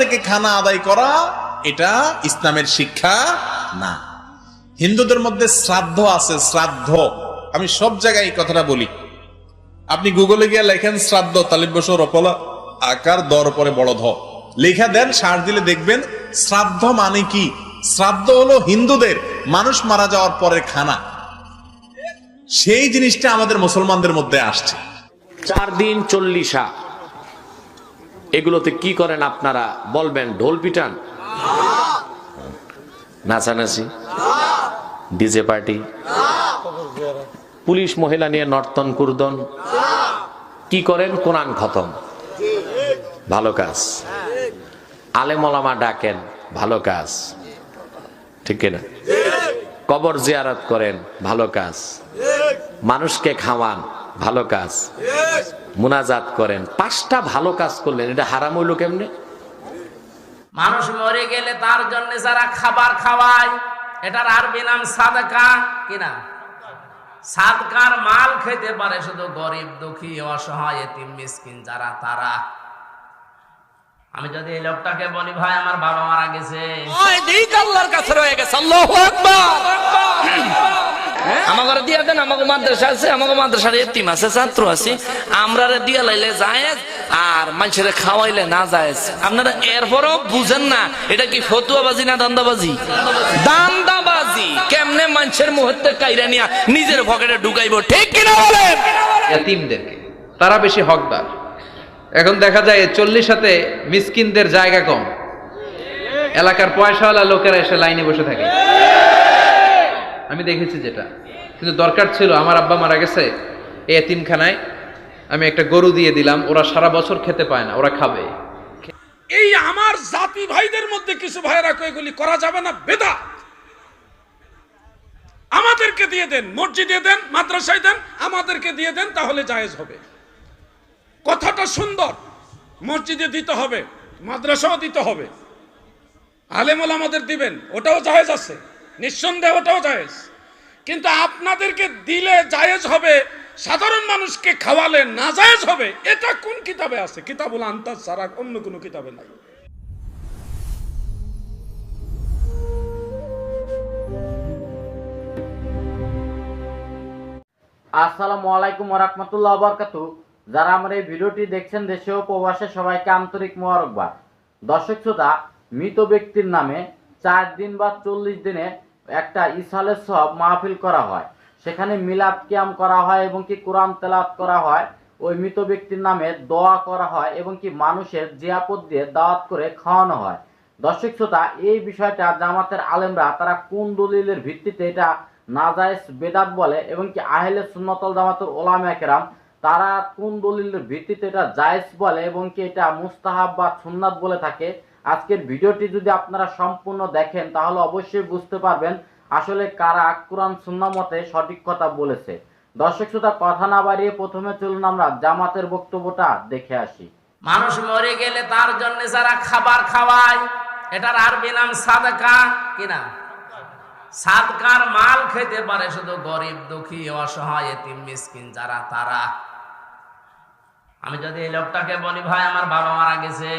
থেকে খানা আদায় করা এটা ইসলামের শিক্ষা না। হিন্দুদের মধ্যে শ্রাদ্ধ আছে, শ্রাদ্ধ। আমি সব জায়গায় এই কথাটা বলি। আপনি গুগলে গিয়ে লেখেন শ্রাদ্ধ, তালিব বছর অপলা আকার দর পরে বড় ধ লেখা দেন, সার দিলে দেখবেন শ্রাদ্ধ মানে কি। শ্রাদ্ধ হলো হিন্দুদের মানুষ মারা যাওয়ার পরের খানা। সেই জিনিসটা আমাদের মুসলমানদের মধ্যে আসছে। 4 দিন 40 এগুলোতে কি করেন আপনারা বলবেন? ঢোল পিটান, নাচানাচি, ডিজে পার্টি, পুলিশ মহিলা নিয়ে নর্তন কুর্দন, কি করেন? কোরআন খতম, ভালো কাজ। আলেম ওলামা ডাকেন, ভালো কাজ, ঠিক কিনা? কবর জিয়ারত করেন, ভালো কাজ। মানুষকে খাওয়ান, ভালো কাজ। মুনাজাত করেন, 5টা ভালো কাজ করলেন, এটা হারাম হইল কেমনে? মানুষ মরে গেলে তার জন্য যারা খাবার খাওয়ায়, এটার আরবি নাম সাদকা। কিনা? সাদকার মাল খেতে পারে শুধু গরিব, দুঃখী, অসহায়, এতিম, মিসকিন যারা, তারা। আমি যদি এই লোকটাকে বলি, ভাই আমার বাবা মারা গেছে, আল্লাহর কাছে রয়ে গেছে, আল্লাহু আকবার, আমাকে দিয়া দেন, আমাকে মাদ্রাসা আছে, আমাকে মাদ্রাসার এতিম আছে, ছাত্র আছে, আমরা দিয়া লাইলে জায়েজ আর মানুষের খাওয়াইলে না জায়েজ। আপনারা এরপরও বুঝেন না এটা কি ফতুয়াবাজি না দান্দাবাজি? দান্দাবাজি। কেমনে মানুষের মুহূর্তে কাইরা নিয়া নিজের পকেটে ঢুকাইব, ঠিক কিনা বলেন? এতিমদেরকে তারা বেশি হকদার। এখন দেখা যায় 40 মিসকিনদের জায়গা কম, এলাকার পয়সাওয়ালা লোকেরা এসে লাইনে বসে থাকে। আমি দেখেছি যেটা, কিন্তু দরকার ছিল, আমার আব্বা মারা গেছে, এই এতিমখানায় আমি একটা গরু দিয়ে দিলাম, ওরা সারা বছর খেতে পায় না, ওরা খাবে। এই আমার জাতি ভাইদের মধ্যে কিছু ভাইরা এগুলি করা যাবে না, বেদাত। আমাদেরকে দিয়ে দেন, মসজিদে দেন, মাদ্রাসায় দেন, আমাদেরকে দিয়ে দেন, তাহলে জায়েজ হবে। কথাটা সুন্দর, মসজিদে দিতে হবে, মাদ্রাসাও দিতে হবে, আলেম ওলামাদের দিবেন, ওটাও জায়েজ আছে, নিঃসন্দেহে ওটাও জায়েজ। কিন্তু আপনাদেরকে দিলে জায়েজ হবে, সাধারণ মানুষকে খাওয়ালে না জায়েজ হবে, এটা কোন কিতাবে আছে? কিতাবুল আনতাজ ছাড়া অন্য কোনো কিতাবে নাই। আসসালামু আলাইকুম ওয়া রাহমাতুল্লাহি ওয়া বারাকাতুহু। যারা আমার এই ভিডিওটি দেখছেন দেশে ও প্রবাসে, সবাইকে আন্তরিক মোবারকবাদ। দর্শক শ্রোতা, মৃত ব্যক্তির নামে 4 দিন বা 40 দিনে একটা ইসালের সব মাহফিল করা হয়। সেখানে মিলাদ কিয়াম করা হয় এবং কি কোরআন তেলাওয়াত করা হয়, ওই মৃত ব্যক্তির নামে দোয়া করা হয় এবং কি মানুষের জিয়াপত দিয়ে দাওয়াত করে খাওয়ানো হয়। দর্শক শ্রোতা, এই বিষয়টা জামাতের আলেমরা তারা কোন দলিলের ভিত্তিতে এটা নাজায়েজ বেদাত বলে এবং কি আহলে সুন্নাত ওয়াল জামাতের উলামা কেরাম তারা কোন দলিলের ভিত্তিতে এটা জায়েজ বলে এবং কি এটা মুস্তাহাব বা সুন্নাত বলে থাকে? আজকের ভিডিওটি যদি আপনারা সম্পূর্ণ দেখেন তাহলে অবশ্যই বুঝতে পারবেন আসলে কারা কোরআন সুন্নাহ মতে সঠিক কথা বলেছে। দর্শক শ্রোতা, কথা না বাড়িয়ে প্রথমে চলুন আমরা জামাতের বক্তব্যটা দেখে আসি। মানুষ মরে গেলে তার জন্য যারা খাবার খাওয়ায়, এটার আরবি নাম সাদকা। কিনা? সাদকার মাল খেতে পারে শুধু গরিব, দুঃখী, অসহায়, এতিম, মিসকিন যারা, তারা। আমি যদি এই লোকটাকে বলি, ভাই আমার বাবা মারা গেছে,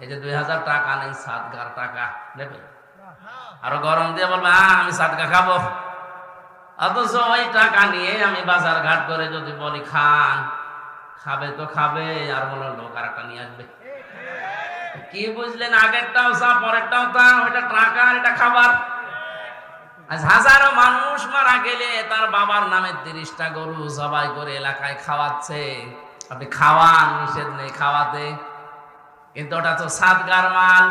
এই যে 2000 টাকা নেই, সাদকার টাকা নেবে, আরো গরম দিয়ে বলবে আমি সাদকা খাবো, অথচ ওই টাকা নিয়ে আমি বাজার ঘাট করে যদি বলি খান, খাবে তো খাবে, আর বলো লোক আর একটা নিয়ে আসবে। কি বুঝলেন? আগেরটাও চা, পরেরটাও তা, ওইটা টাকা, এটা খাবার। আজ হাজারো মানুষ মারা গেলে তার বাবার নামে 30টা গরু জবাই করে এলাকায় খাওয়াচ্ছে। আপনি খাওয়ান, নিষেধ নেই খাওয়াতে, কিন্তু ওটা তো সাদগার মাল।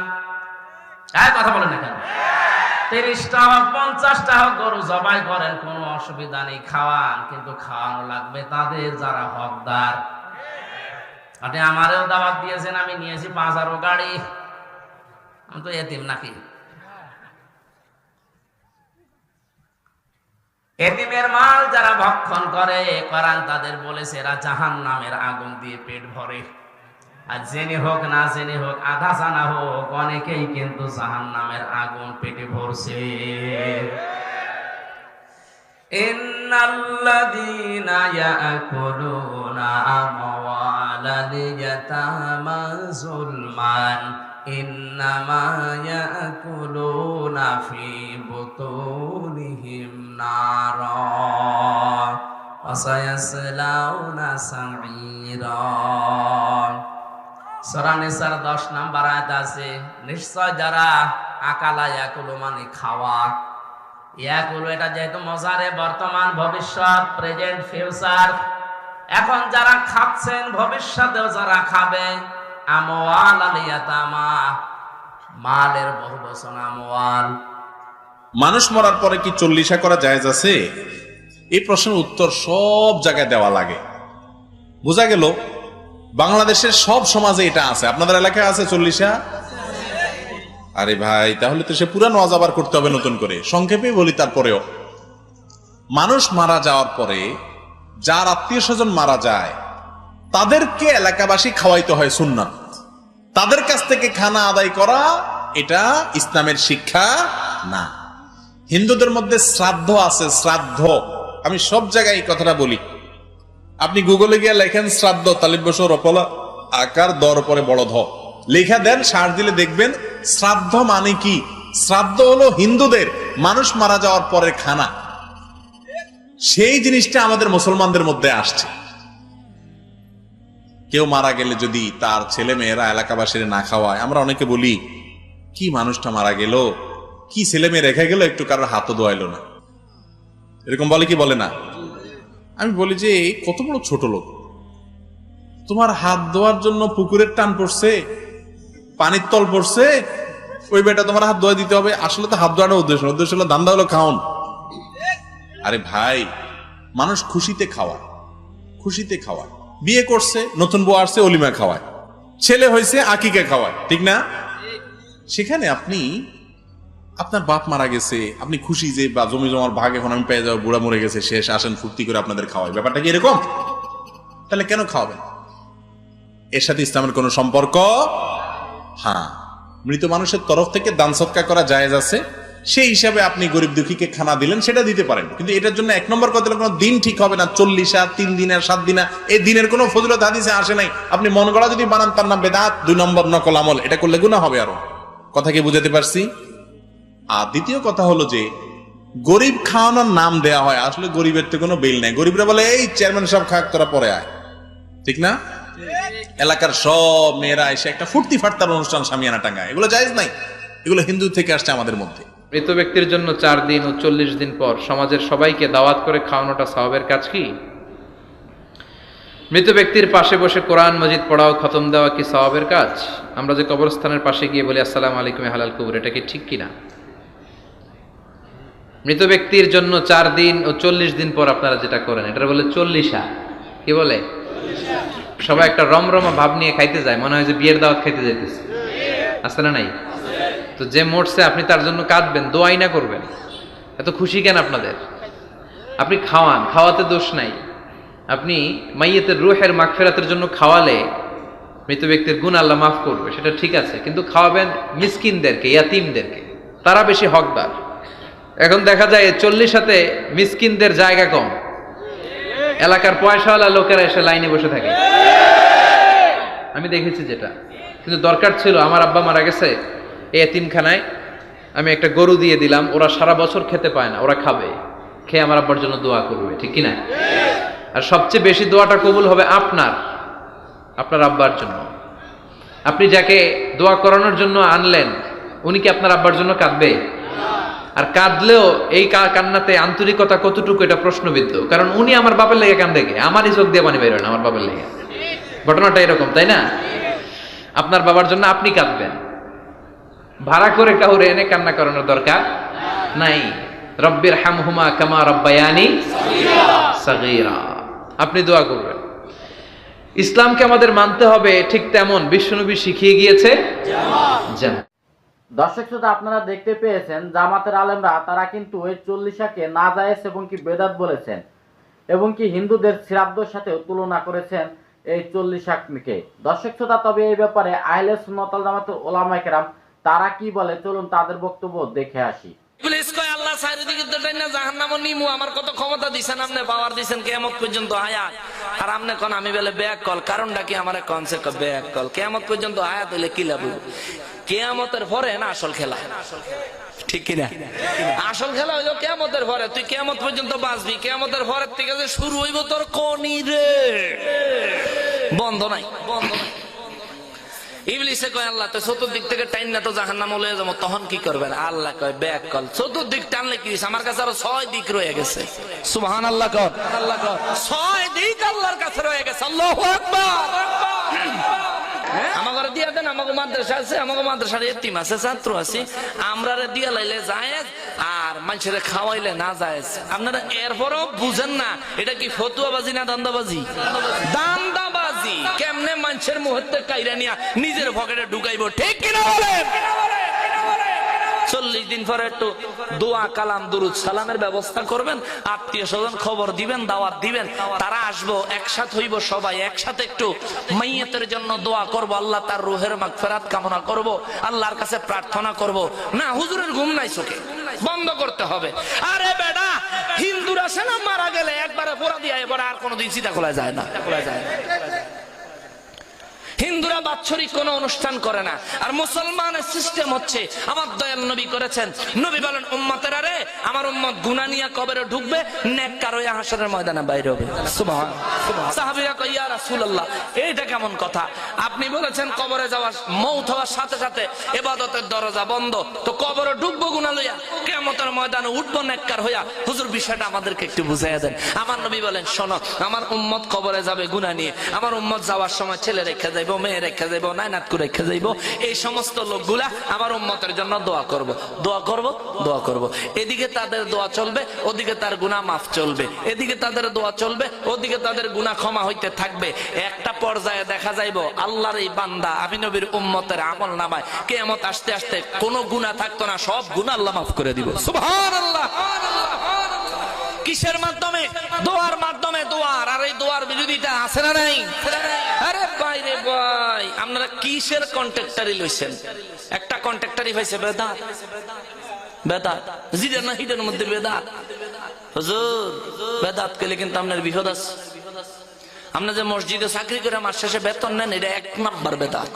কথা বলেন না কেন? 30টা হোক 50টা হোক গরু জবাই করেন, কোনো অসুবিধা নেই, খাওয়ান, কিন্তু খাওয়ানো লাগবে তাদের যারা হকদার। আপনি আমারও দাওয়াত দিয়েছেন, আমি নিয়েছি 5,000 গাড়ি, আমি তো এতিম নাকি? এতিমের মাল যারা ভক্ষণ করে, কোরআন তাদের বলেছে এরা জাহান্নামের আগুন দিয়ে পেট ভরে। আর জেনে হোক না জেনে হোক, আধা জানা হোক, অনেকেই কিন্তু জাহান্নামের আগুন পেটে ভরছে। ইন্নাল্লাযীনা ইয়াকুলুনা আমওয়ালাল ইয়াতামা যুলমান ইন্নামা ইয়াকুলুনা ফি বুতুনিহিম নারা ওয়া সায়াসলাউনা সাঈরা। সূরা নিসার 10 নম্বর আয়াত আছে, নিশ্চয় যারা আকালা ইয়াকুলু মানে খাওয়া, ইয়াকুলু এটা যেহেতু মজারে বর্তমান ভবিষ্যৎ প্রেজেন্ট ফিউচার, এখন যারা খাচ্ছেন ভবিষ্যতেও যারা খাবে, আমওয়াল আল ইয়াতামা মালের বহুবচন আমওয়াল। মানুষ মরার পরে কি চল্লিশা করা জায়েজ আছে? এই প্রশ্নের উত্তর সব জায়গায় দেওয়া লাগে। বোঝা গেল বাংলাদেশের সব সমাজে এটা আছে। আপনাদের এলাকায় আছে চল্লিশা? আরে ভাই, তাহলে তো সে পুরা নওয়াজ আবার করতে হবে নতুন করে। সংক্ষেপে বলি, তারপরেও মানুষ মারা যাওয়ার পরে যার আত্মীয় স্বজন মারা যায় তাদেরকে এলাকাবাসী খাওয়াইতে হয় সুন্নাত। তাদের কাছ থেকে খানা আদায় করা এটা ইসলামের শিক্ষা না। হিন্দুদের মধ্যে শ্রাদ্ধ আছে, শ্রাদ্ধ। আমি সব জায়গায় এই কথাটা বলি। আপনি গুগলে গিয়ে লেখেন শ্রাদ্ধ, তালিব বসর অপলা আকার দর পরে বড় ধ লেখা দেন, সার দিলে দেখবেন শ্রাদ্ধ মানে কি। শ্রাদ্ধ হলো হিন্দুদের মানুষ মারা যাওয়ার পরের খানা। সেই জিনিসটা আমাদের মুসলমানদের মধ্যে আসছে। কেউ মারা গেলে যদি তার ছেলে মেয়েরা এলাকাবাসীর না খাওয়ায়, আমরা অনেকে বলি কি মানুষটা মারা গেল, কি ছেলে মেয়ে রেখে গেল, একটু কারোর হাতও ধোয়াইলো না, এরকম বলে কি বলে না? আমি বলি যে কত বড় ছোট লোক, তোমার হাত ধোয়ার জন্য পুকুরের টান পড়ছে, পানির তল পড়ছে, ওই বেটা তোমার হাত ধোয়া দিতে হবে। আসলে তো হাত ধোয়াটা উদ্দেশ্য হলো ধান্দা হলো খাওন। আরে ভাই, মানুষ খুশিতে খাওয়ায়, খুশিতে খাওয়ায়। বিয়ে করছে, নতুন বউ আসছে, অলিমা খাওয়ায়। ছেলে হয়েছে, আকিকা খাওয়ায়, ঠিক না? সেখানে আপনি আপনার বাপ মারা গেছে, আপনি খুশি যে বা জমি জমার ভাগ এখন আমি পেয়ে যাবো, বুড়া মরে গেছে, শেষ, আসেন ফুর্তি করে আপনাদের খাওয়াই। ব্যাপারটা কি এরকম? তাহলে কেন খাওয়াবেন? এর সাথে ইসলামের কোনো সম্পর্ক? হ্যাঁ, মৃত মানুষের তরফ থেকে দান সৎকার করা জায়েজ আছে। সেই হিসাবে আপনি গরিব দুঃখীকে খানা দিলেন, সেটা দিতে পারেন। কিন্তু এটার জন্য এক নম্বর কথা কোনো দিন ঠিক হবে না। 40 3 দিনের 7 দিনা, এই দিনের কোনো ফজিলত হাদিসে আসে নাই। আপনি মন গড়া যদি বানান, তার নাম বেদাত। 2 নম্বর নকল আমল, এটা করলে গুনাহ হবে। আরো কথা কি বুঝাতে পারছি? আর দ্বিতীয় কথা হলো যে গরিব খাওয়ানোর নাম দেয়া হয়, আসলে গরিবের তো কোনো বিল নাই। গরিবরা বলে এই চেয়ারম্যান সাহেব খাক, তোরা পরে আয়, ঠিক না? এলাকার সব মেয়েরা এসে একটা ফুর্তি ফাটতার অনুষ্ঠান সামিয়ানা টাঙ্গায়, এগুলো জায়েজ নাই। এগুলো হিন্দু থেকে আসছে আমাদের মধ্যে। মৃত ব্যক্তির জন্য 4 দিন ও 40 দিন পর সমাজের সবাইকে দাওয়াত করে খাওয়ানোটা সওয়াবের কাজ কি? মৃত ব্যক্তির পাশে বসে কোরআন মাজিদ পড়াও, খতম দেওয়া কি সওয়াবের কাজ? আমরা যে কবরস্থানের পাশে গিয়ে বলি আসসালামু আলাইকুম হালাল কবর, এটা কি ঠিক কিনা? মৃত ব্যক্তির জন্য 4 দিন ও 40 দিন পর আপনারা যেটা করেন, এটা বলে চল্লিশা। কি বলে? সবাই একটা রমরমা ভাব নিয়ে খাইতে যায়, মনে হয় যে বিয়ের দাওয়াত খাইতে যাইতেছে। আছে না নাই? তো যে মরছে আপনি তার জন্য কাঁদবেন, দোয়াই না করবেন, এত খুশি কেন আপনাদের? আপনি খাওয়ান, খাওয়াতে দোষ নাই। আপনি মাইয়েতের রুহের মাগফিরাতের জন্য খাওয়ালে মৃত ব্যক্তির গুণ আল্লাহ মাফ করবে, সেটা ঠিক আছে। কিন্তু খাওয়াবেন মিসকিনদেরকে, ইয়াতিমদেরকে, তারা বেশি হকদার। এখন দেখা যায় 40 মিসকিনদের জায়গা কম, এলাকার পয়সাওয়ালা লোকেরা এসে লাইনে বসে থাকে। আমি দেখেছি যেটা। কিন্তু দরকার ছিল, আমার আব্বা মারা গেছে, এই এতিমখানায় আমি একটা গরু দিয়ে দিলাম, ওরা সারা বছর খেতে পায় না, ওরা খাবে, খেয়ে আমার আব্বার জন্য দোয়া করবে, ঠিক কিনা? আর সবচেয়ে বেশি দোয়াটা কবুল হবে আপনার আব্বার জন্য। আপনি যাকে দোয়া করানোর জন্য আনলেন, উনি কি আপনার আব্বার জন্য কাঁদবে? আর কাঁদলেও এই কান্নাতে আন্তরিকতা কতটুকু, এটা প্রশ্নবিদ্ধ। কারণ উনি আমার বাপের লেগে কান্দে, আমারই চোখ দিয়ে পানি বের হয় না আমার বাপের লেগে। ঘটনাটা এরকম, তাই না? আপনার বাবার জন্য আপনি কাঁদবেন, ভাড়া করে কাউরে এনে কান্না করানোর দরকার নাই। রব্বির হামহুমা কামা রব্বায়ানি সাগীরা, আপনি দোয়া করবেন। ইসলামকে আমাদের মানতে হবে ঠিক তেমন বিশ্বনবী শিখিয়ে গিয়েছে। দর্শক শ্রোতা, আপনারা দেখতে পেয়েছেন জামাতের আলেমরা তারা কিন্তু ওই 40কে নাজায়েজ এবং কি বেদাত বলেছেন, এবং কি হিন্দুদের শ্রাদ্ধের সাথে তুলনা করেছেন এই 40কে। দর্শক শ্রোতা, তবে এই ব্যাপারে আহলে সুন্নাত ওয়াল জামাতের উলামায়ে কেরাম তারা কি বলে, চলুন তাদের বক্তব্য দেখে আসি। ইবলিস কয় আল্লাহ চারিদিকে তো টাইনা জাহান্নামে নিমু, আমার কত ক্ষমতা দিবেন, আপনি পাওয়ার দিবেন কিয়ামত পর্যন্ত হায়াত। আর আপনি কোন আমি বলে ব্যাক কল, কারণটা কি আমারে কনসেপ্ট ব্যাক কল কিয়ামত পর্যন্ত হায়াত হইলে কি লাভ? কেয়ামতের পরে না আসল খেলা, ঠিক কিনা? আসল খেলা হইলো কেয়ামতের পরে। তুই কেয়ামত পর্যন্ত বাঁচবি, কেয়ামতের পরের থেকে যে শুরু হইব তোর কনি রে, বন্ধ নাই, বন্ধ নাই। ইবলিসে কয় আল্লাহ তো চতুর্দিক থেকে টাইন না তো জাহান্নামে লয়ে যাবো, তখন কি করবেন? আল্লাহ কয় ব্যাক কল, চতুর্দিক টানলে কি আমার কাছে আরো 6 দিক রয়ে গেছে। সুবহানাল্লাহ কর, আল্লাহ কর, 6 দিক আল্লাহর কাছে রয়ে গেছে। আল্লাহু আকবার। আমাকে দিয়া দেন, আমাকে মাদ্রাসা আছে, আমাকে মাদ্রাসার এতিম আছে, ছাত্র আছে, আমরা দিয়া লাইলে জায়েজ আর মানুষের খাওয়াইলে না জায়েজ। আপনারা এরপরও বুঝেন না এটা কি ফতুয়াবাজি না দান্দাবাজি? দান্দাবাজি। কেমনে মানুষের মুহূর্তে কাইরা নিয়া নিজের পকেটে ঢুকাইবো, ঠিক কিনা বলেন? 40 দিন পরে একটু দোয়া কালাম দুরুদ সালামের ব্যবস্থা করবেন, আত্মীয় স্বজন খবর দিবেন, দাওয়াত দিবেন, তারা আসবো, একসাথে হইব, সবাই একসাথে একটু মাইয়াতের জন্য দোয়া করব, আল্লাহ তার রুহের মাগফিরাত কামনা করব, আল্লাহর কাছে প্রার্থনা করব। না হুজুরের ঘুম নাই চোখে, বন্ধ করতে হবে। আরে বেটা, হিন্দুরা সেনা মারা গেলে একবারে পোড়া দিয়ে এবারে আর কোনোদিন চিতা খোলা যায় না, খোলা যায় না। হিন্দুরা বাৎসরিক কোন অনুষ্ঠান করে না, আর মুসলমানের সিস্টেম হচ্ছে আমার দয়াল নবী করেছেন। নবী বলেন উম্মতেরা রে, আমার উম্মত গুনাহ নিয়ে কবরে ঢুকবে, নেককার হয়ে হাসরের ময়দানে বাইরে হবে। সুবহানাল্লাহ। সাহাবীরা কয় ইয়া রাসূলুল্লাহ, এইটা কেমন কথা? আপনি বলেছেন কবরে যাওয়ার মওত হওয়ার সাথে সাথে ইবাদতের দরজা বন্ধ, তো কবরে ঢুকবো গুনাহ লইয়া, কিয়ামতের ময়দানে উঠবো নেককার হইয়া। হুজুর বিষয়টা আমাদেরকে একটু বুঝাইয়া দেন। আমার নবী বলেন শোনো, আমার উম্মত কবরে যাবে গুনাহ নিয়ে, আমার উম্মত যাওয়ার সময় ছেলে রেখে যাইবো, মেয়ে রেখে যাইবো, নাইনাতকু রেখে যাইবো। এই সমস্ত লোকগুলা আমার উম্মতের জন্য দোয়া করব, দোয়া করব, দোয়া করব। এদিকে তাদের দোয়া চলবে, ওদিকে তার গুনাহ মাফ চলবে, এদিকে তাদের দোয়া চলবে, ওদিকে তাদের গুনাহ ক্ষমা হইতে থাকবে। একটা পর্যায়ে দেখা যাইবো আল্লাহর এই বান্দা আমি নবীর উম্মতের আমল নামায় কিয়ামত আসতে আসতে কোনো গুনাহ থাকতো না, সব গুনাহ আল্লাহ মাফ করে দিব। সুবহানাল্লাহ। কিসের মাধ্যমে? দোয়ার মাধ্যমে। দোয়ার, আর এই দোয়ার বিরোধিতা আছে না নাই? আরে ভাই রে ভাই, আপনারা কিসের কন্ট্রাক্টরি লইছেন? একটা কন্ট্রাক্টরি হইছে বেদাত, বেদাত জিদের না হিদের মধ্যে বেদাত। হুজুর বেদাত কইলে কিন্তু আপনার বিপদ আছে। আপনি যে মসজিদে চাকরি করে মাস শেষে বেতন নেন, এটা 1 নাম্বার বেদাত।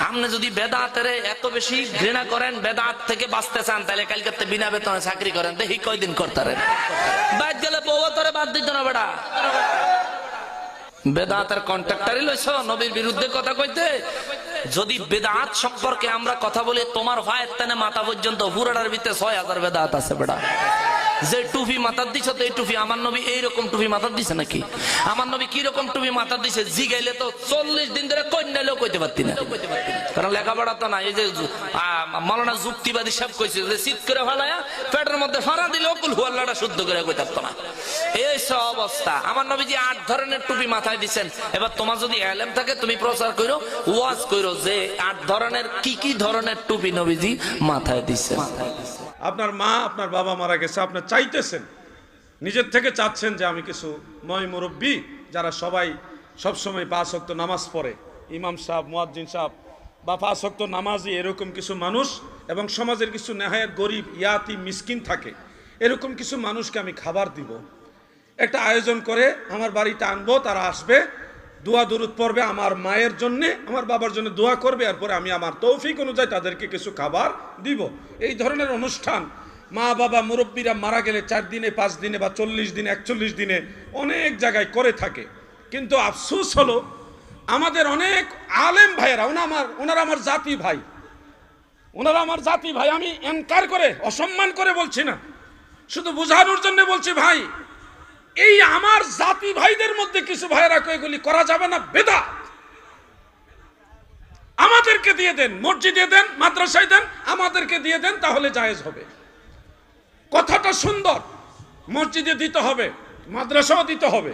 আপনি যদি বেদাতের এত বেশি ঘৃণা করেন, বেদাত থেকে বাঁচতে চান, তাহলে কালকে বিনা বেতনে চাকরি করেন, দেখি কয়দিন করতারেন। বাদ গেলে বউ তোরে বাদ দিত না বেটা। বেদাতের কন্ট্রাক্টরি লইছো নবীর বিরুদ্ধে কথা কইতে। যদি বেদাত সম্পর্কে আমরা কথা বলি, তোমার ভাইয়ের তেনে মাথা পর্যন্ত পুরাটার ভিতরে 6000 বেদাত আছে বেটা। যে টুপি মাথার দিছ, তো এই টুপি আমার নবী এইরকম টুপি মাথার দিছে নাকি? আমার নবী কিরকম টুপি মাথার দিছে জিগাইলে তো 40 দিন ধরে কন্যালেও কইতে পারতি না, কারণ লেখাপড়া তো না। এই যে মাওলানা যুক্তিবাদী সব কইছে যে শীত করে ফেলায়া পেটের মধ্যে ফাড়া দিলেও কুল হুয়াল্লাটা শুদ্ধ করে কইতে পারতো না। এই সব অবস্থা। আমার নবী যে 8 ধরনের টুপি মাথায় দিছেন। এবার তোমার যদি ইলম থাকে, তুমি প্রচার করো, ওয়াজ করো যে 8 ধরনের কি কি ধরনের টুপি নবীজি মাথায় দিছেন। আপনার মা আপনার বাবা মারা গেছে, আপনি চাইতেছেন, নিজের থেকে চাচ্ছেন যে আমি কিছু নয় মুরব্বী যারা সবাই সবসময় 5 ওয়াক্ত নামাজ পড়ে, ইমাম সাহেব, মুয়াজ্জিন সাহেব বা 5 ওয়াক্ত নামাজি, এরকম কিছু মানুষ এবং সমাজের কিছু নেহায়েত গরিব ইয়াতিম মিসকিন থাকে, এরকম কিছু মানুষকে আমি খাবার দিব। একটা আয়োজন করে আমার বাড়িতে আনবো, তারা আসবে, দোয়া দুরুদ পড়বে, আমার মায়ের জন্য আমার বাবার জন্য দোয়া করবে, এরপরে আমি আমার তৌফিক অনুযায়ী তাদেরকে কিছু খাবার দিব। এই ধরনের অনুষ্ঠান মা বাবা মুরব্বীরা মারা গেলে 4 দিনে 5 দিনে বা 40 দিনে 41 দিনে অনেক জায়গায় করে থাকে। কিন্তু আফসোস হলো আমাদের অনেক আলেম ভাইয়েরা, ওনারা আমার জাতি ভাই, ওনারা আমার জাতি ভাই, আমি এনকার করে অসম্মান করে বলছি না, শুধু বোঝানোর জন্য বলছি ভাই, এই আমার জাতি ভাইদের মধ্যে কিছু ভাইয়েরা এগুলি করা যাবে না, বেদাত। আমাদেরকে দিয়ে দেন, মসজিদে দেন, মাদ্রাসায় দেন, আমাদেরকে দিয়ে দেন, তাহলে জায়েজ হবে। কথাটা সুন্দর, মসজিদে দিতে হবে, মাদ্রাসাও দিতে হবে,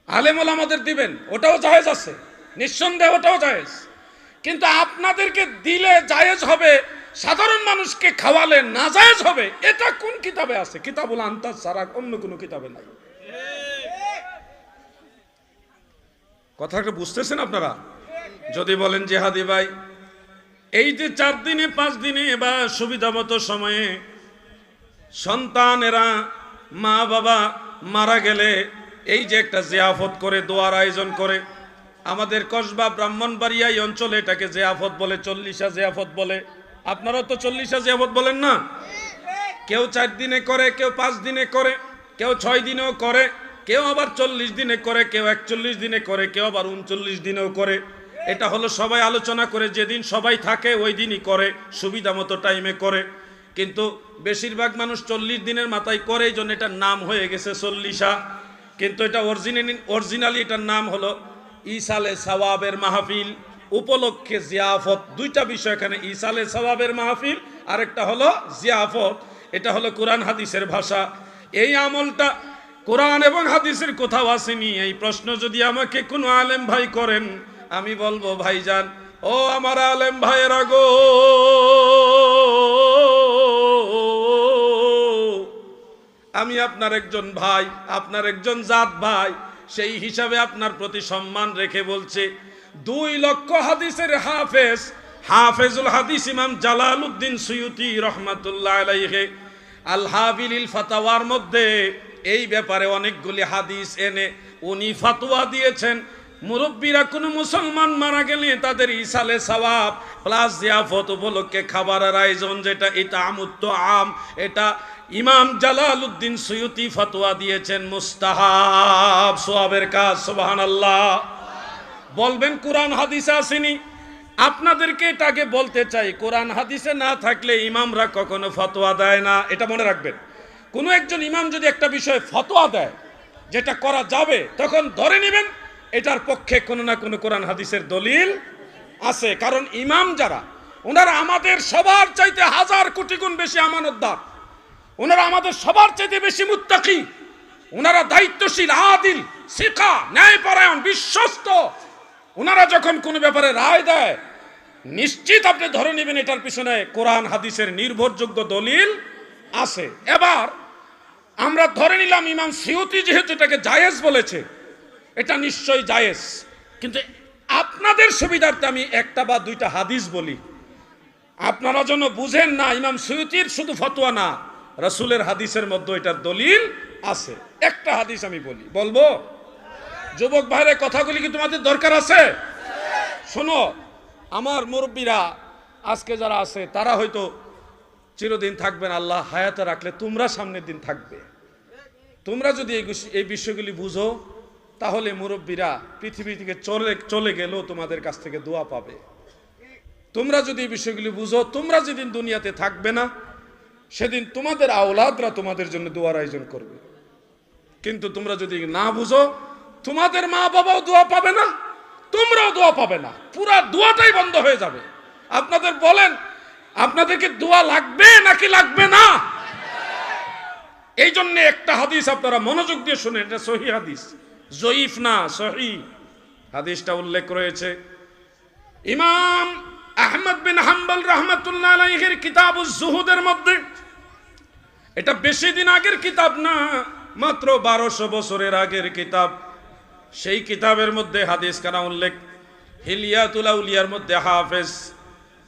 আলেম ওলামাদের দিবেন, ওটাও জায়েজ আছে, নিঃসন্দেহে ওটাও জায়েজ। কিন্তু আপনাদেরকে দিলে জায়েজ হবে, সাধারণ মানুষকে খাওয়ালে না জায়েজ হবে, এটা কোন কিতাবে আছে? কিতাবুল আনতাজ ছাড়া অন্য কোনো কিতাবে নাই। কথাটা বুঝতেছেন আপনারা? যদি বলেন জিহাদি ভাই, এই যে 4 দিনে 5 দিনে বা সুবিধা মতো সময়ে সন্তানেরা মা বাবা মারা গেলে এই যে একটা জিয়াফত করে, দোয়ার আয়োজন করে, আমাদের কসবা ব্রাহ্মণবাড়িয়া এই অঞ্চলে এটাকে জিয়াফত বলে, 40 জিয়াফত বলে। আপনারা তো 40 জিয়াফত বলেন না? কেউ 4 দিনে করে, কেউ 5 দিনে করে, কেউ 6 দিনেও করে, কেউ আবার 40 দিনে করে, কেউ 41 দিনে করে, কেউ আবার 39 দিনেও করে। এটা হলো সবাই আলোচনা করে, যেদিন সবাই থাকে ওই দিনই করে, সুবিধা মতো টাইমে করে। কিন্তু বেশিরভাগ মানুষ 40 দিনের মাথায় করে, এই জন্য এটার নাম হয়ে গেছে 40। কিন্তু এটা অরিজিনালি এটার নাম হলো ইসালে সওয়াবের মাহফিল উপলক্ষে জিয়াফত। দুইটা বিষয় এখানে, ইসালে সওয়াবের মাহফিল আর একটা হলো জিয়াফত। এটা হলো কোরআন হাদিসের ভাষা। এই আমলটা কোরআন এবং হাদিসের কোথাও আসেনি। এই প্রশ্ন যদি আমাকে কোনো আলেম ভাই করেন, আমি বলবো ভাইজান, ও আমার আলেম ভাইয়েরা গো, আমি আপনার একজন ভাই, আপনার একজন জাত ভাই, সেই হিসাবে আপনার প্রতি সম্মান রেখে বলছে, 2 লক্ষ হাদিসের হাফেজুল হাদিস ইমাম জালালউদ্দিন সুয়ুতি রহমাতুল্লাহ আলাইহি আল হাবিলিল ফাতাওয়ার মধ্যে এই ব্যাপারে অনেকগুলি হাদিস এনে উনি ফাতোয়া দিয়েছেন। মুরব্বীরা কোনো মুসলমান মারা গেলে তাদের ইসালে সওয়াব প্লাস জিয়াফত উপলক্ষে খাবারের আয়োজন, যেটা ইতামুত আম, এটা ইমাম জালালউদ্দিন সুয়ুতি ফতোয়া দিয়েছেন মুস্তাহাব, সওয়াবের কাজ। সুবহানাল্লাহ। বলবেন কোরআন হাদিসে আসেনি? আপনাদেরকে এটাকে বলতে চাই, কোরআন হাদিসে না থাকলে ইমামরা কখনো ফতোয়া দেয় না, এটা মনে রাখবেন। কোনো একজন ইমাম যদি একটা বিষয়ে ফতোয়া দেয় যেটা করা যাবে, তখন ধরে নেবেন এটার পক্ষে কোনো না কোনো কোরআন হাদিসের দলিল আছে। কারণ ইমাম যারা, ওনারা আমাদের সবার চাইতে 1000 কোটি গুণ বেশি আমানতদার, ওনারা আমাদের সবার চাইতে বেশি মুত্তাকি, ওনারা দায়িত্বশীল, আদিল, সিকা, ন্যায়পরায়ণ, বিশ্বস্ত। ওনারা যখন কোনো ব্যাপারে রায় দেয়, নিশ্চিত আপনি ধরে নেবেন এটার পিছনে কোরআন হাদিসের নির্ভরযোগ্য দলিল আছে। এবার আমরা ধরে নিলাম ইমাম সুয়ুতি যেহেতু এটাকে জায়েজ বলেছে, এটা নিশ্চয়ই জায়েজ। কিন্তু আপনাদের সুবিধার্থে আমি একটা বা দুইটা হাদিস বলি, আপনারা যেন বুঝেন না ইমাম সুয়ুতির শুধু ফতোয়া না, রাসূলের হাদিসের মধ্যে এটার দলিল আছে। একটা হাদিস আমি বলবো। যুবক ভাইরে, কথাগুলি কি তোমাদের দরকার আছে? শোনো, আমার মুরব্বীরা আজকে যারা আছে তারা হয়তো চিরদিন থাকবেন, আল্লাহ হায়াতে রাখলে তোমরা সামনের দিন থাকবে। তোমরা যদি এই বিষয়গুলি বুঝো, তাহলে মুরব্বীরা পৃথিবী থেকে চলে গেলেও তোমাদের কাছ থেকে দোয়া পাবে। তোমরা যদি এই বিষয়গুলি বুঝো, তোমরা যেদিন দুনিয়াতে থাকবে না, সেদিন তোমাদের আওলাদরা তোমাদের জন্য দোয়ার আয়োজন করবে। কিন্তু তোমরা যদি না বুঝো, তোমাদের মা বাবাও দোয়া পাবে না, তোমরাও দোয়া পাবে না, পুরা দোয়াটাই বন্ধ হয়ে যাবে। আপনাদের বলেন, আপনাদেরকে দোয়া লাগবে নাকি লাগবে না? এই জন্য একটা হাদিস আপনারা মনোযোগ দিয়ে শুনেন, এটা সহিহ হাদিস, জয়ীফ না, সহিহ হাদিসটা উল্লেখ রয়েছে ইমাম আহমদ বিন হাম্বল রাহমাতুল্লাহ আলাইহির কিতাবুজ জুহুদের মধ্যে। এটা বেশি দিন আগের কিতাব না, মাত্র 1200 বছরের আগের কিতাব। সেই কিতাবের মধ্যে হাদিস কানা উল্লেখ, হিলিয়াতুল আউলিয়ার মধ্যে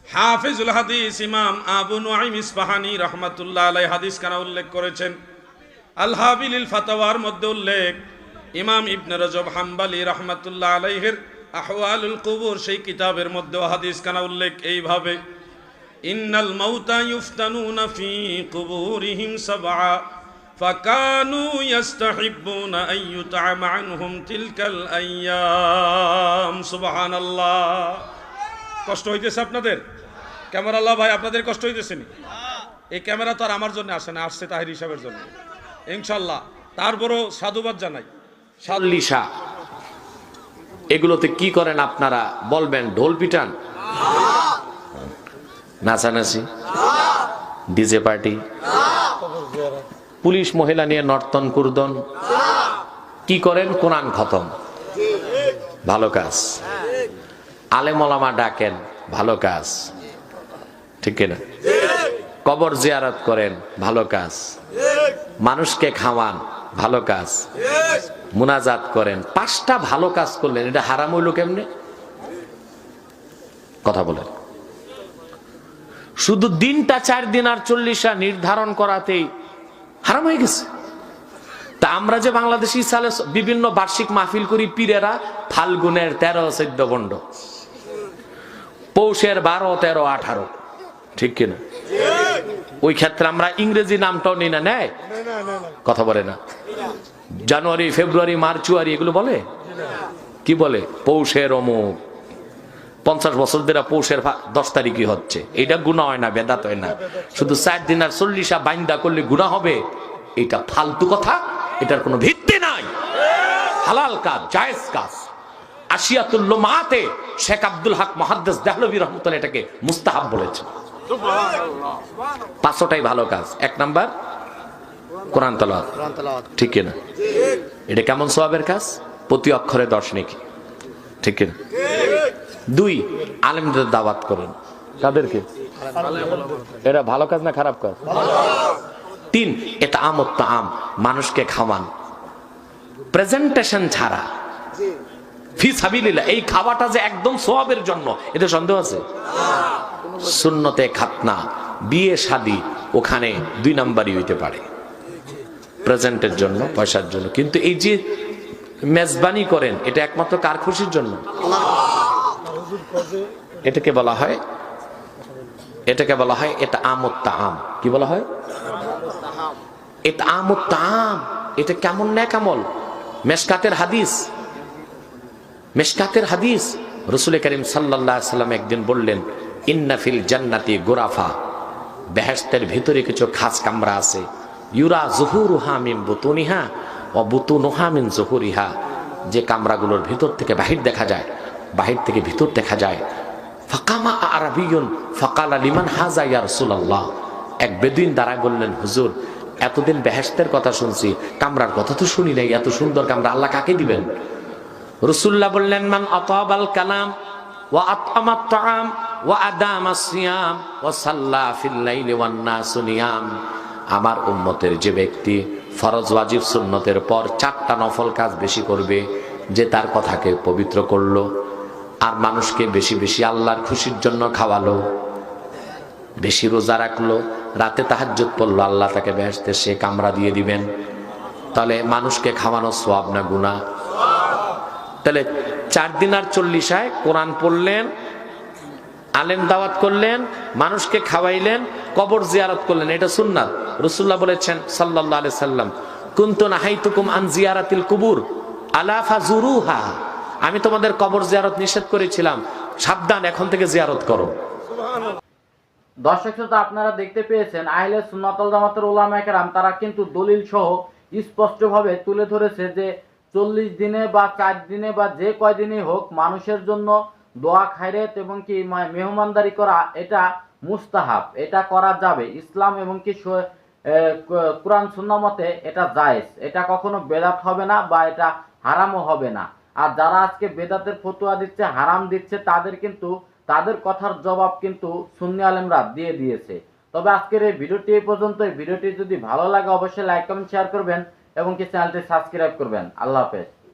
হাফেজুল হাদিস ইমাম আবু নুআইম ইসফাহানি রাহমাতুল্লাহ আলাইহি হাদিস কানা উল্লেখ করেছেন। আল হাবিলিল ফাতাওয়ার মধ্যে উল্লেখ, ইমাম ইবনে রজব হাম্বলি রাহমাতুল্লাহ আলাইহির আহওয়ালুল কুবুর সেই কিতাবের মধ্যে হাদিস কানা উল্লেখ এইভাবে, ইন্নাল মাউতা ইফতানুনা ফি কুবুরিহিম সাবআ ফাকানু ইস্তাহিব্বুনা আন ইউতআমা আনহুম তিলকাল আইয়াম। সুবহানাল্লাহ। কষ্ট হইতেছে আপনাদের? ক্যামেরাওয়ালা ভাই, আপনাদের কষ্ট হইতেছে নি? এই ক্যামেরা তো আর আমার জন্য আসে না, আসছে তাহির হিসাবের জন্য ইনশাআল্লাহ। তারপরও সাধুবাদ জানাই। 40 এগুলোতে কি করেন আপনারা? বলবেন ঢোল পিটান, নাচানাচি, ডিজে পার্টি, পুলিশ মহিলা নিয়ে নর্তন কুর্দন, কি করেন? কোরআন খতম, ভালো কাজ। আলেম ওলামা ডাকেন, ভালো কাজ, ঠিক কিনা? কবর জিয়ারত করেন, ভালো কাজ। মানুষকে খাওয়ান, ভালো কাজ। মুনাজাত করেন, 5টা ভালো কাজ করলেন, এটা হারাম হইল কেমনে? কথা বলেন। শুধু দিনটা 4 দিন আর 40 নির্ধারণ করাতেই হারাম হয়ে গেছে। তা আমরা যে বাংলাদেশি সালে বিভিন্ন বার্ষিক মাহফিল করি, পীরেরা ফাল্গুনের 13-14 বন্ড, পৌষের 12, 13, 18, ঠিক কিনা? ওই ক্ষেত্রে আমরা ইংরেজি নামটাও নিই না, নেয় কথা বলে না। জানুয়ারি, ফেব্রুয়ারি, মার্চুয়ারি এগুলো বলে কি বলে? পৌষের অমুক। 50 বছর ধরে পৌষের 10 তারিখই হচ্ছে, এটা গুনাহ হয় না, বেদাত হয় না। শুধু 4 দিন আর 40 বাইন্দা করলে গুনাহ হবে, এটা ফালতু কথা, এটার কোনো ভিত্তি নাই। হালাল কাজ, জায়েজ কাজ। আশিয়াতুল লুমাতে শেখ আব্দুল হক মুহাদ্দিস দেহলভী রাহমাতুল্লাহ এটাকে মুস্তাহাব বলেছে। 5টাই ভালো কাজ। 1 নাম্বার কোরআন তেলাওয়াত, ঠিক কিনা? এটা কেমন সওয়াবের কাজ? প্রতি অক্ষরে 10 নেকি, ঠিক কিনা? 2, আলেমদের দাওয়াত করেন। কাদেরকে? এটা ভালো কাজ না খারাপ কাজ? 3, এটা আমত আম, মানুষকে খাওয়ান প্রেজেন্টেশন ছাড়া, ফি সাবিলিল্লাহ। এই খাওয়াটা যে একদম সওয়াবের জন্য, এতে সন্দেহ আছে? সুন্নতে খাতনা, বিয়ে শাদী, ওখানে 2 নাম্বারই হইতে পারে, প্রেজেন্টের জন্য, পয়সার জন্য। কিন্তু এই যে মেজবানি করেন, এটা একমাত্র কার খুশির জন্য? এটাকে বলা হয়, এটা আমত তাআম। কি বলা হয়? এটা আমত তাআম। এটা কেমন নেক আমল? মেশকাতের হাদিস, রাসূল করিম সাল্লাল্লাহু আলাইহি সাল্লাম একদিন বললেন, ইন্না ফিল জান্নাতি গুরাফা, বেহেশতের ভিতরে কিছু খাস কামরা আছে, ইউরা যুহুরুহা মিন বুতুনিহা ওয়া বুতুনুহা মিন যুহুরিহা, যে কামরাগুলোর ভিতর থেকে বাহির দেখা যায়, বাহির থেকে ভিতর দেখা যায়। ফাকামা আরাবিয়ুন ফাকালা লিমান হাযা ইয়া রাসূলুল্লাহ, এক বেদুইন দাঁড়ায় বললেন, হুজুর এতদিন বেহেশতের কথা শুনছি, কামরার কথা তো শুনি নাই, এত সুন্দর কামরা আল্লাহ কাকে দিবেন? রাসূলুল্লাহ বললেন, মান আতাবাল কালাম ওয়া আতআমাত তাআম ওয়া আদামাস সিয়াম ওয়া সাল্লা ফিল লাইলি ওয়ান নাসু নিয়াম, আমার উম্মতের যে ব্যক্তি ফরজ ওয়াজিব সুন্নতের পর 4টা নফল কাজ বেশি করবে, যে তার কথাকে পবিত্র করলো, আর মানুষকে বেশি বেশি আল্লাহর খুশির জন্য খাওয়ালো, বেশি রোজা রাখলো, রাতে তাহাজ্জুদ পড়লো, আল্লাহ তাকে বেহেশতে সে কামরা দিয়ে দিবেন। তাহলে মানুষকে খাওয়ানো সওয়াব না গুনাহ? তাহলে 4 দিন আর 40 কোরআন পড়লেন, আলেম দাওয়াত করলেন, মানুষকে খাওয়াইলেন, কবর জিয়ারত করলেন, এটা সুন্নাত। রাসূলুল্লাহ বলেছেন সাল্লাল্লাহু আলাইহি সাল্লাম, কুনতু নাহাইতুকুম আন জিয়ারাতিল কুবুর আলা ফাজুরুহা, আমি তোমাদের কবর জিয়ারত নিষেধ করেছিলাম, সাবধান এখন থেকে জিয়ারত করো। দর্শক শ্রোতা, আপনারা দেখতে পেয়েছেন আহলে সুন্নাত ওয়াল জামাতের উলামায়ে কেরাম তারা কিন্তু দলিল সহ স্পষ্টভাবে তুলে ধরেছে যে 40 দিনে বা 4 দিনে বা যে কয়দিনই হোক, মানুষের জন্য দোয়া খায়রাত এবং কি মেহমানদারি করা এটা মুস্তাহাব, এটা করা যাবে। ইসলাম এবং কি কোরআন সুন্নাহ মতে এটা জায়েজ, এটা কখনো বেদাত হবে না বা এটা হারামও হবে না। আর যারা আজকে বেদাতের ফতোয়া দিচ্ছে, হারাম দিচ্ছে, তাদের কথার জবাব কিন্তু সুন্নি আলেমরা দিয়ে দিয়েছে। তবে আজকের এই ভিডিওটি এই পর্যন্ত। ভিডিওটি যদি ভালো লাগে অবশ্যই লাইক কমেন্ট শেয়ার করবেন এবং কি চ্যানেলটি সাবস্ক্রাইব করবেন। আল্লাহ হাফেজ।